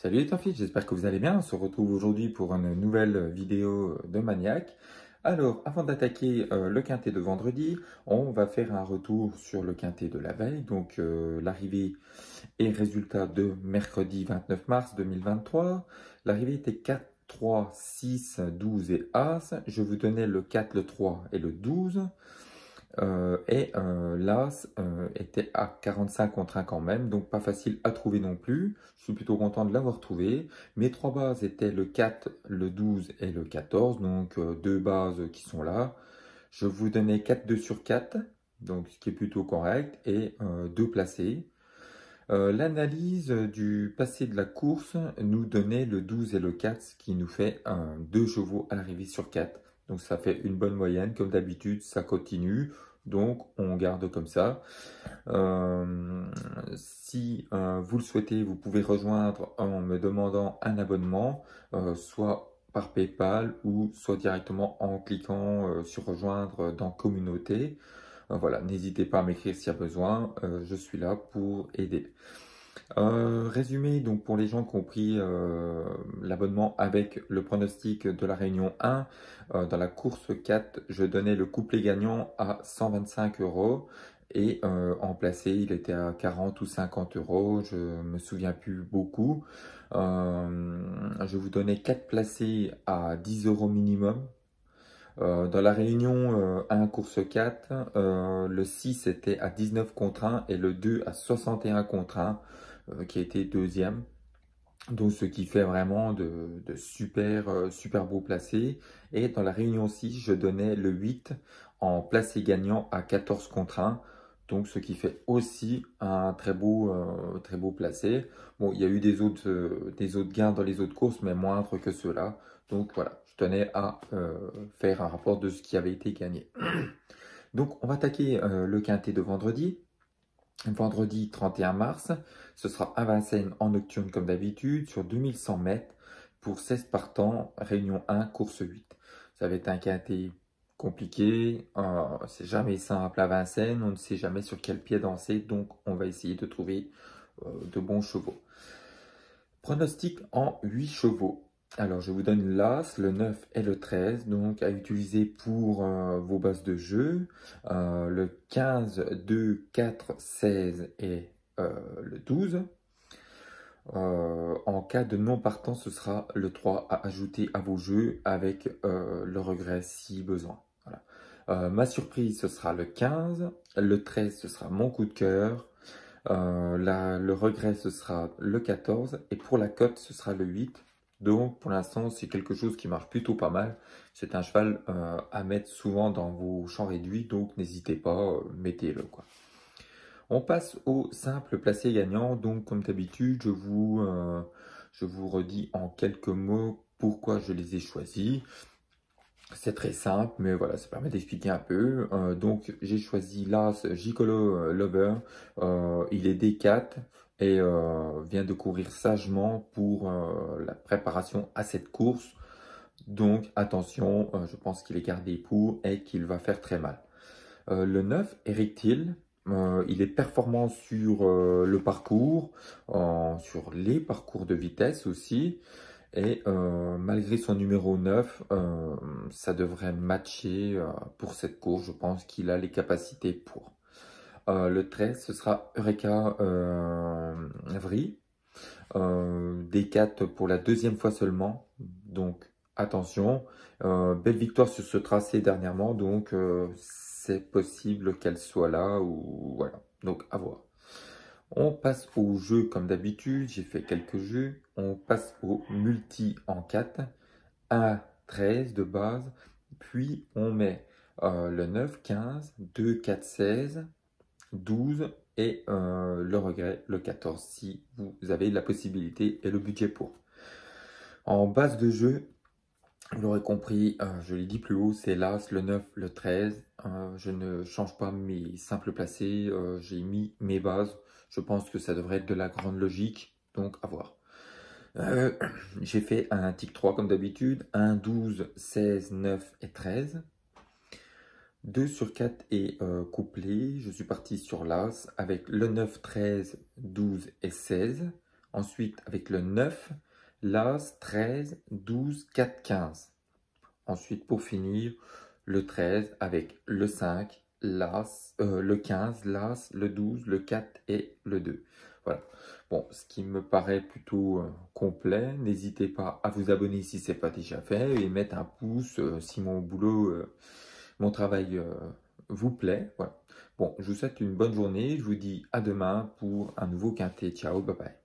Salut les filles, j'espère que vous allez bien. On se retrouve aujourd'hui pour une nouvelle vidéo de Maniac. Alors, avant d'attaquer le quintet de vendredi, on va faire un retour sur le quintet de la veille, donc l'arrivée et résultat de mercredi 29 mars 2023. L'arrivée était 4, 3, 6, 12 et As. Je vous donnais le 4, le 3 et le 12. L'As était à 45 contre 1 quand même, donc pas facile à trouver non plus. Je suis plutôt content de l'avoir trouvé. Mes trois bases étaient le 4, le 12 et le 14, donc deux bases qui sont là. Je vous donnais 4, 2 sur 4, donc ce qui est plutôt correct, et deux placés. L'analyse du passé de la course nous donnait le 12 et le 4, ce qui nous fait 2 chevaux à l'arrivée sur 4. Donc ça fait une bonne moyenne, comme d'habitude, ça continue. Donc on garde comme ça. Si vous le souhaitez, vous pouvez rejoindre en me demandant un abonnement, soit par PayPal ou soit directement en cliquant sur rejoindre dans communauté. Voilà, n'hésitez pas à m'écrire s'il y a besoin, je suis là pour aider. Résumé, donc pour les gens qui ont pris l'abonnement avec le pronostic de la Réunion 1, dans la course 4, je donnais le couplet gagnant à 125 € et en placé, il était à 40 ou 50 €, je me souviens plus beaucoup. Je vous donnais 4 placés à 10 € minimum. Dans la Réunion 1 course 4, le 6 était à 19 contre 1 et le 2 à 61 contre 1, qui a été deuxième. Donc ce qui fait vraiment de super beaux placés. Et dans la Réunion 6, je donnais le 8 en placé gagnant à 14 contre 1. Donc ce qui fait aussi un très beau placé. Bon, il y a eu des autres gains dans les autres courses, mais moindres que ceux-là. Donc voilà, je tenais à faire un rapport de ce qui avait été gagné. Donc on va attaquer le quintet de vendredi. Vendredi 31 mars, ce sera à Vincennes en nocturne comme d'habitude sur 2100 mètres pour 16 partants, Réunion 1, course 8. Ça va être un quintet compliqué, c'est jamais simple à Vincennes, on ne sait jamais sur quel pied danser, donc on va essayer de trouver de bons chevaux. Pronostic en 8 chevaux. Alors, je vous donne l'As, le 9 et le 13, donc à utiliser pour vos bases de jeu. Le 15, 2, 4, 16 et le 12. En cas de non partant, ce sera le 3 à ajouter à vos jeux avec le regret si besoin. Voilà. Ma surprise, ce sera le 15. Le 13, ce sera mon coup de cœur. Le regret, ce sera le 14. Et pour la cote, ce sera le 8. Donc, pour l'instant, c'est quelque chose qui marche plutôt pas mal. C'est un cheval à mettre souvent dans vos champs réduits. Donc, n'hésitez pas, mettez-le, quoi. On passe au simple placé gagnant. Donc, comme d'habitude, je vous redis en quelques mots pourquoi je les ai choisis. C'est très simple, mais voilà, ça permet d'expliquer un peu. Donc, j'ai choisi l'As Gigolo Lover. Il est D4 et vient de courir sagement pour la préparation à cette course. Donc, attention, je pense qu'il est gardé pour et qu'il va faire très mal. Le 9, Eric Thiel. Il est performant sur le parcours, sur les parcours de vitesse aussi. Et malgré son numéro 9, ça devrait matcher pour cette course. Je pense qu'il a les capacités pour. Le 13, ce sera Eureka Vry. D4 pour la deuxième fois seulement. Donc attention. Belle victoire sur ce tracé dernièrement. Donc c'est possible qu'elle soit là. Ou voilà. Donc à voir. On passe au jeu comme d'habitude, j'ai fait quelques jeux. On passe au multi en 4, 1, 13 de base, puis on met le 9, 15, 2, 4, 16, 12 et le regret, le 14, si vous avez la possibilité et le budget pour. En base de jeu, vous l'aurez compris, je l'ai dit plus haut, c'est l'As, le 9, le 13. Je ne change pas mes simples placés, j'ai mis mes bases. Je pense que ça devrait être de la grande logique, donc à voir. J'ai fait un tic 3 comme d'habitude, 1, 12, 16, 9 et 13. 2 sur 4 est couplé, je suis parti sur l'As avec le 9, 13, 12 et 16. Ensuite, avec le 9, l'As, 13, 12, 4, 15. Ensuite, pour finir, le 13 avec le 5, l'As, le 15, l'As, le 12, le 4 et le 2. Voilà. Bon, ce qui me paraît plutôt complet. N'hésitez pas à vous abonner si ce n'est pas déjà fait et mettre un pouce si mon boulot, mon travail vous plaît. Voilà. Bon, je vous souhaite une bonne journée. Je vous dis à demain pour un nouveau quintet. Ciao, bye bye.